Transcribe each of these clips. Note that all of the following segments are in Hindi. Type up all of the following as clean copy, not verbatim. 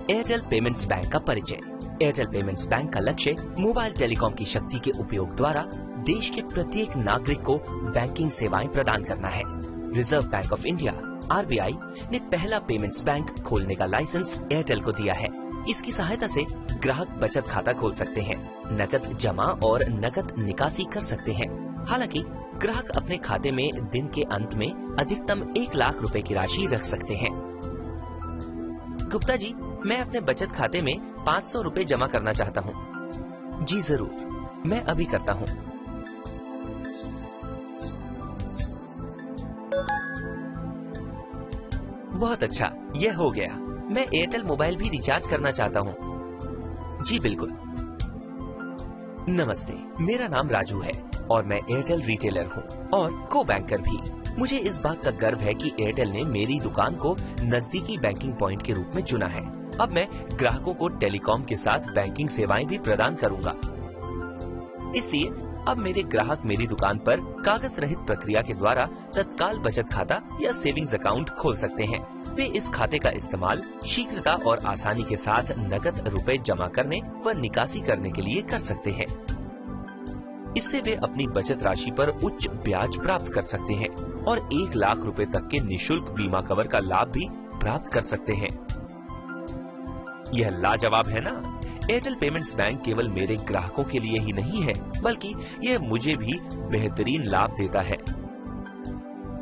एयरटेल पेमेंट्स बैंक का परिचय। एयरटेल पेमेंट्स बैंक का लक्ष्य मोबाइल टेलीकॉम की शक्ति के उपयोग द्वारा देश के प्रत्येक नागरिक को बैंकिंग सेवाएं प्रदान करना है। Reserve bank of India (RBI) ने पहला पेमेंट्स बैंक खोलने का लाइसेंस एयरटेल को दिया है। इसकी सहायता से ग्राहक बचत खाता खोल सकते हैं, नकद जमा और नकद निकासी कर सकते हैं। हालांकि ग्राहक अपने खाते में दिन के अंत में अधिकतम 1 लाख रुपए की राशि रख सकते हैं। गुप्ता जी, मैं अपने बचत खाते में 500 रुपए जमा करना चाहता हूँ। जी जरूर, मैं अभी करता हूँ। बहुत अच्छा, यह हो गया। मैं एयरटेल मोबाइल भी रिचार्ज करना चाहता हूँ। जी बिल्कुल। नमस्ते, मेरा नाम राजू है और मैं एयरटेल रिटेलर हूँ और को बैंकर भी। मुझे इस बात का गर्व है कि एयरटेल ने मेरी दुकान को नजदीकी बैंकिंग पॉइंट के रूप में चुना है। अब मैं ग्राहकों को टेलीकॉम के साथ बैंकिंग सेवाएं भी प्रदान करूंगा। इसलिए अब मेरे ग्राहक मेरी दुकान पर कागज रहित प्रक्रिया के द्वारा तत्काल बचत खाता या सेविंग्स अकाउंट खोल सकते हैं। वे इस खाते का इस्तेमाल शीघ्रता और आसानी के साथ नकद रुपए जमा करने व निकासी करने के लिए कर सकते हैं। इससे वे अपनी बचत राशि पर उच्च ब्याज प्राप्त कर सकते हैं और 1 लाख रुपए तक के निशुल्क बीमा कवर का लाभ भी प्राप्त कर सकते हैं। यह लाजवाब है ना? एयरटेल पेमेंट्स बैंक केवल मेरे ग्राहकों के लिए ही नहीं है, बल्कि यह मुझे भी बेहतरीन लाभ देता है।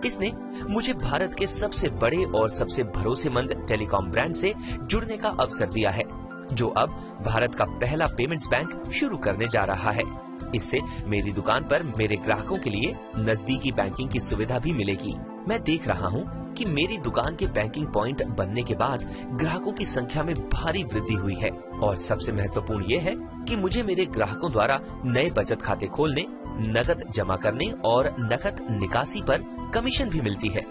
इसने मुझे भारत के सबसे बड़े और सबसे भरोसेमंद टेलीकॉम ब्रांड से जुड़ने का अवसर दिया है, जो अब भारत का पहला पेमेंट्स बैंक शुरू करने जा रहा है। इससे मेरी दुकान पर मेरे ग्राहकों के लिए नजदीकी बैंकिंग की सुविधा भी मिलेगी। मैं देख रहा हूँ कि मेरी दुकान के बैंकिंग पॉइंट बनने के बाद ग्राहकों की संख्या में भारी वृद्धि हुई है और सबसे महत्वपूर्ण ये है कि मुझे मेरे ग्राहकों द्वारा नए बचत खाते खोलने, नकद जमा करने और नकद निकासी पर कमीशन भी मिलती है।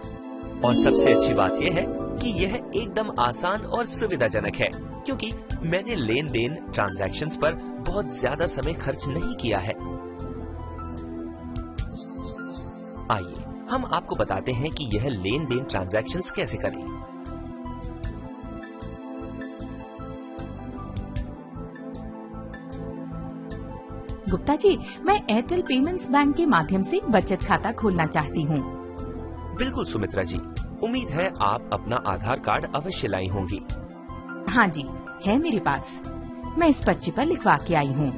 और सबसे अच्छी बात यह है कि यह एकदम आसान और सुविधाजनक है, क्योंकि मैंने लेन देन ट्रांजैक्शंस पर बहुत ज्यादा समय खर्च नहीं किया है। आइए हम आपको बताते हैं कि यह लेन देन ट्रांजैक्शंस कैसे करें। गुप्ता जी, मैं एयरटेल पेमेंट्स बैंक के माध्यम से बचत खाता खोलना चाहती हूँ। बिल्कुल सुमित्रा जी, उम्मीद है आप अपना आधार कार्ड अवश्य लाई होंगी। हाँ जी, है मेरे पास। मैं इस पर्ची पर लिखवा के आई हूँ।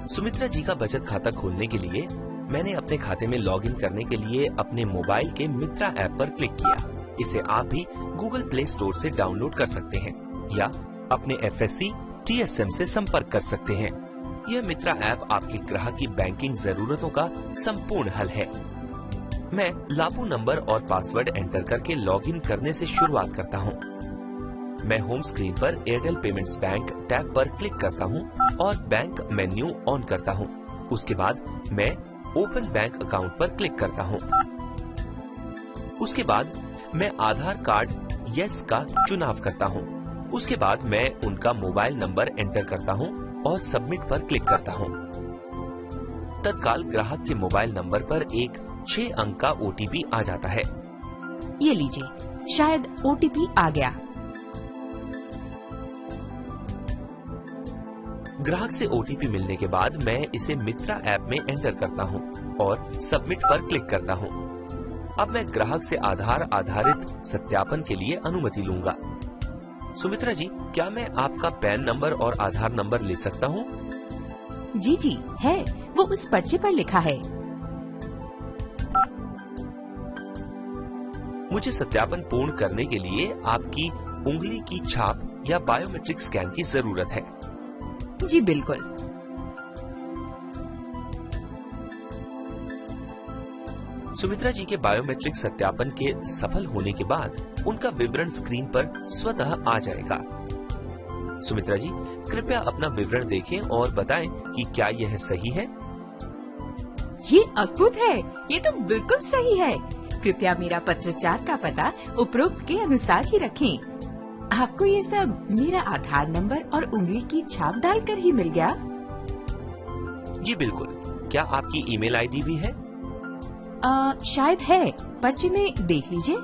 सुमित्रा जी का बचत खाता खोलने के लिए मैंने अपने खाते में लॉगिन करने के लिए अपने मोबाइल के मित्रा ऐप पर क्लिक किया। इसे आप भी गूगल प्ले स्टोर से डाउनलोड कर सकते हैं या अपने FSC TSM से संपर्क कर सकते हैं। यह मित्रा ऐप आपके ग्राहक की बैंकिंग जरूरतों का संपूर्ण हल है। मैं लाभू नंबर और पासवर्ड एंटर करके लॉगिन करने से शुरुआत करता हूँ। मैं होम स्क्रीन पर एयरटेल पेमेंट्स बैंक टैब पर क्लिक करता हूँ और बैंक मेन्यू ऑन करता हूँ। उसके बाद मैं ओपन बैंक अकाउंट पर क्लिक करता हूँ। उसके बाद मैं आधार कार्ड यस का चुनाव करता हूँ। उसके बाद मैं उनका मोबाइल नंबर एंटर करता हूँ और सबमिट पर क्लिक करता हूँ। तत्काल ग्राहक के मोबाइल नंबर पर एक 6 अंक का OTP आ जाता है। ये लीजिए, शायद OTP आ गया। ग्राहक से OTP मिलने के बाद मैं इसे मित्रा ऐप में एंटर करता हूं और सबमिट पर क्लिक करता हूं। अब मैं ग्राहक से आधार आधारित सत्यापन के लिए अनुमति लूंगा। सुमित्रा जी, क्या मैं आपका पैन नंबर और आधार नंबर ले सकता हूं? जी जी, है, वो उस पर्चे पर लिखा है। मुझे सत्यापन पूर्ण करने के लिए आपकी उंगली की छाप या बायोमेट्रिक स्कैन की जरूरत है। जी बिल्कुल। सुमित्रा जी के बायोमेट्रिक सत्यापन के सफल होने के बाद उनका विवरण स्क्रीन पर स्वतः आ जाएगा। सुमित्रा जी, कृपया अपना विवरण देखें और बताएं कि क्या यह सही है। ये अद्भुत है, ये तो बिल्कुल सही है। कृपया मेरा पत्राचार का पता उपरोक्त के अनुसार ही रखें। आपको ये सब मेरा आधार नंबर और उंगली की छाप डालकर ही मिल गया? जी बिल्कुल। क्या आपकी ईमेल आईडी भी है? शायद है, पर्चे में देख लीजिए।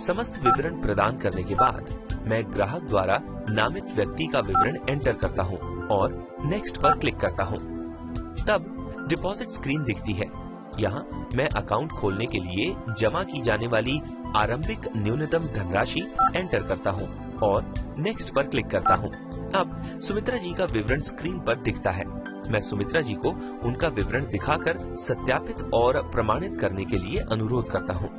समस्त विवरण प्रदान करने के बाद मैं ग्राहक द्वारा नामित व्यक्ति का विवरण एंटर करता हूं और नेक्स्ट पर क्लिक करता हूं। तब डिपॉजिट स्क्रीन दिखती है। यहां मैं अकाउंट खोलने के लिए जमा की जाने वाली आरंभिक न्यूनतम धनराशि एंटर करता हूं और नेक्स्ट पर क्लिक करता हूं। अब सुमित्रा जी का विवरण स्क्रीन पर दिखता है। मैं सुमित्रा जी को उनका विवरण दिखाकर सत्यापित और प्रमाणित करने के लिए अनुरोध करता हूं।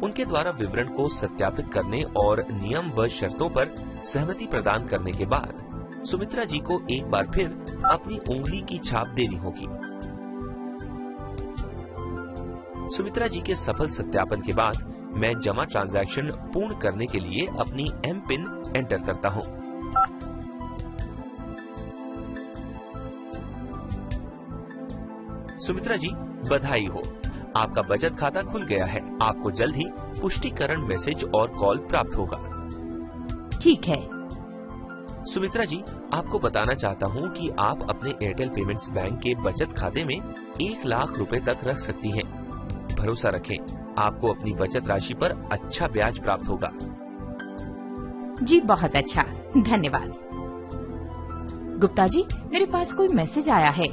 उनके द्वारा विवरण को सत्यापित करने और नियम व शर्तों पर सहमति प्रदान करने के बाद सुमित्रा जी को एक बार फिर अपनी उंगली की छाप देनी होगी। सुमित्रा जी के सफल सत्यापन के बाद मैं जमा ट्रांजैक्शन पूर्ण करने के लिए अपनी एम पिन एंटर करता हूं। सुमित्रा जी, बधाई हो, आपका बचत खाता खुल गया है। आपको जल्द ही पुष्टिकरण मैसेज और कॉल प्राप्त होगा। ठीक है। सुमित्रा जी, आपको बताना चाहता हूं कि आप अपने एयरटेल पेमेंट्स बैंक के बचत खाते में 1 लाख रुपए तक रख सकती हैं। भरोसा रखें, आपको अपनी बचत राशि पर अच्छा ब्याज प्राप्त होगा। जी बहुत अच्छा, धन्यवाद। गुप्ता जी, मेरे पास कोई मैसेज आया है।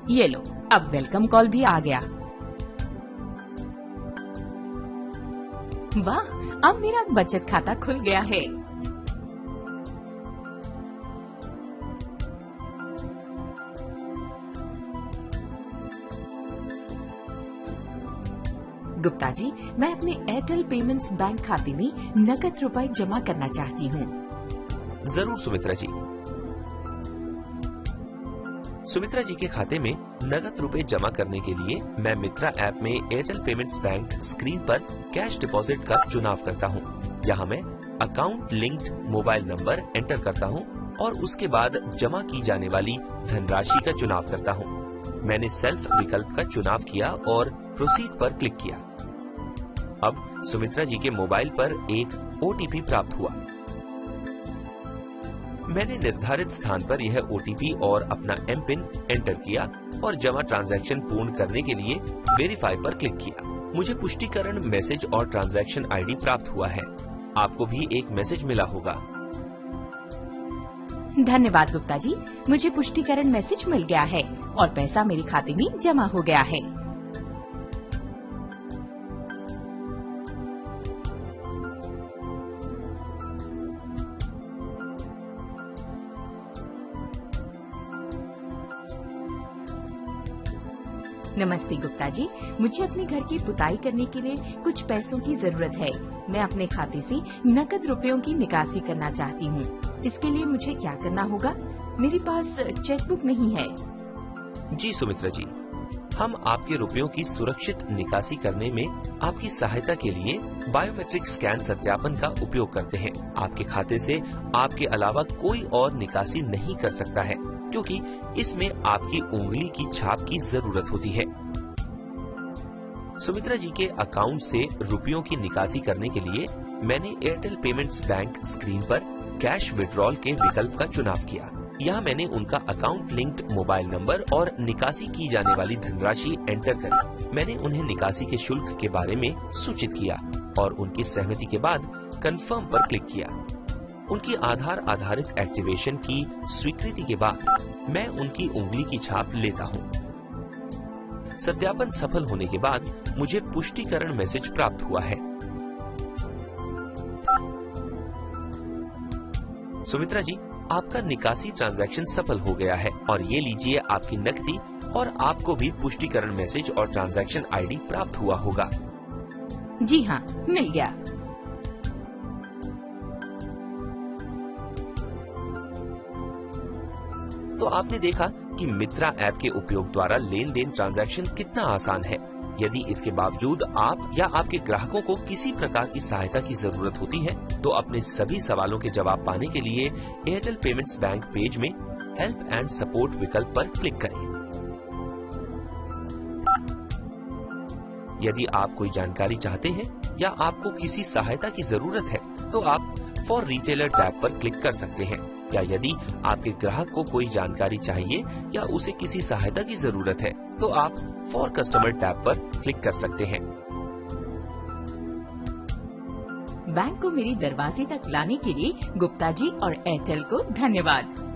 ये लो, अब वेलकम कॉल भी आ गया। वाह, अब मेरा बचत खाता खुल गया है। गुप्ता जी, मैं अपने एयरटेल पेमेंट्स बैंक खाते में नकद रुपए जमा करना चाहती हूँ। जरूर सुमित्रा जी। सुमित्रा जी के खाते में नकद रुपए जमा करने के लिए मैं मित्रा ऐप में एयरटेल पेमेंट्स बैंक स्क्रीन पर कैश डिपॉजिट का चुनाव करता हूं। यहां मैं account linked mobile number enter करता हूं और उसके बाद जमा की जाने वाली धनराशि का चुनाव करता हूं। मैंने सेल्फ विकल्प का चुनाव किया और प्रोसीड पर क्लिक किया। अब सुमित्रा जी के मोबाइल पर एक ओटीपी प्राप्त हुआ। मैंने निर्धारित स्थान पर यह ओटीपी और अपना एम पिन एंटर किया और जमा ट्रांजैक्शन पूर्ण करने के लिए वेरीफाई पर क्लिक किया। मुझे पुष्टिकरण मैसेज और ट्रांजैक्शन आईडी प्राप्त हुआ है। आपको भी एक मैसेज मिला होगा। धन्यवाद गुप्ता जी, मुझे पुष्टिकरण मैसेज मिल गया है और पैसा मेरे खाते में जमा हो गया है। नमस्ते गुप्ता जी, मुझे अपने घर की पुताई करने के लिए कुछ पैसों की जरूरत है। मैं अपने खाते से नकद रुपयों की निकासी करना चाहती हूँ। इसके लिए मुझे क्या करना होगा? मेरे पास चेकबुक नहीं है। जी सुमित्रा जी, हम आपके रुपयों की सुरक्षित निकासी करने में आपकी सहायता के लिए बायोमेट्रिक स्कैन सत्यापन का उपयोग करते हैं। आपके खाते से आपके अलावा कोई और निकासी नहीं कर सकता है, क्योंकि इसमें आपकी उंगली की छाप की जरूरत होती है। सुमित्रा जी के अकाउंट से रुपयों की निकासी करने के लिए मैंने एयरटेल पेमेंट्स बैंक स्क्रीन पर कैश विड्रॉल के विकल्प का चुनाव किया। यहाँ मैंने उनका अकाउंट लिंक्ड मोबाइल नंबर और निकासी की जाने वाली धनराशि एंटर करी। मैंने उन्हें निकासी के शुल्क के बारे में सूचित किया और उनकी सहमति के बाद कंफर्म पर क्लिक किया। उनकी आधार आधारित एक्टिवेशन की स्वीकृति के बाद मैं उनकी उंगली की छाप लेता हूं। सत्यापन सफल होने के बाद मुझे पुष्टिकरण मैसेज प्राप्त हुआ है। सुमित्रा जी, आपका निकासी ट्रांजैक्शन सफल हो गया है और ये लीजिए आपकी नकदी, और आपको भी पुष्टिकरण मैसेज और ट्रांजैक्शन आईडी प्राप्त हुआ होगा। जी हाँ, मिल गया। तो आपने देखा कि मित्रा ऐप के उपयोग द्वारा लेन देन ट्रांजैक्शन कितना आसान है। यदि इसके बावजूद आप या आपके ग्राहकों को किसी प्रकार की सहायता की जरूरत होती है, तो अपने सभी सवालों के जवाब पाने के लिए एयरटेल पेमेंट्स बैंक पेज में हेल्प एंड सपोर्ट विकल्प पर क्लिक करें। यदि आप कोई जानकारी चाहते हैं या आपको किसी सहायता की जरूरत है, तो आप फॉर रिटेलर टैब पर क्लिक कर सकते हैं। या यदि आपके ग्राहक को कोई जानकारी चाहिए या उसे किसी सहायता की जरूरत है तो आप फॉर कस्टमर टैब पर क्लिक कर सकते हैं। बैंक को मेरी दरवाजे तक लाने के लिए गुप्ता जी और एयरटेल को धन्यवाद।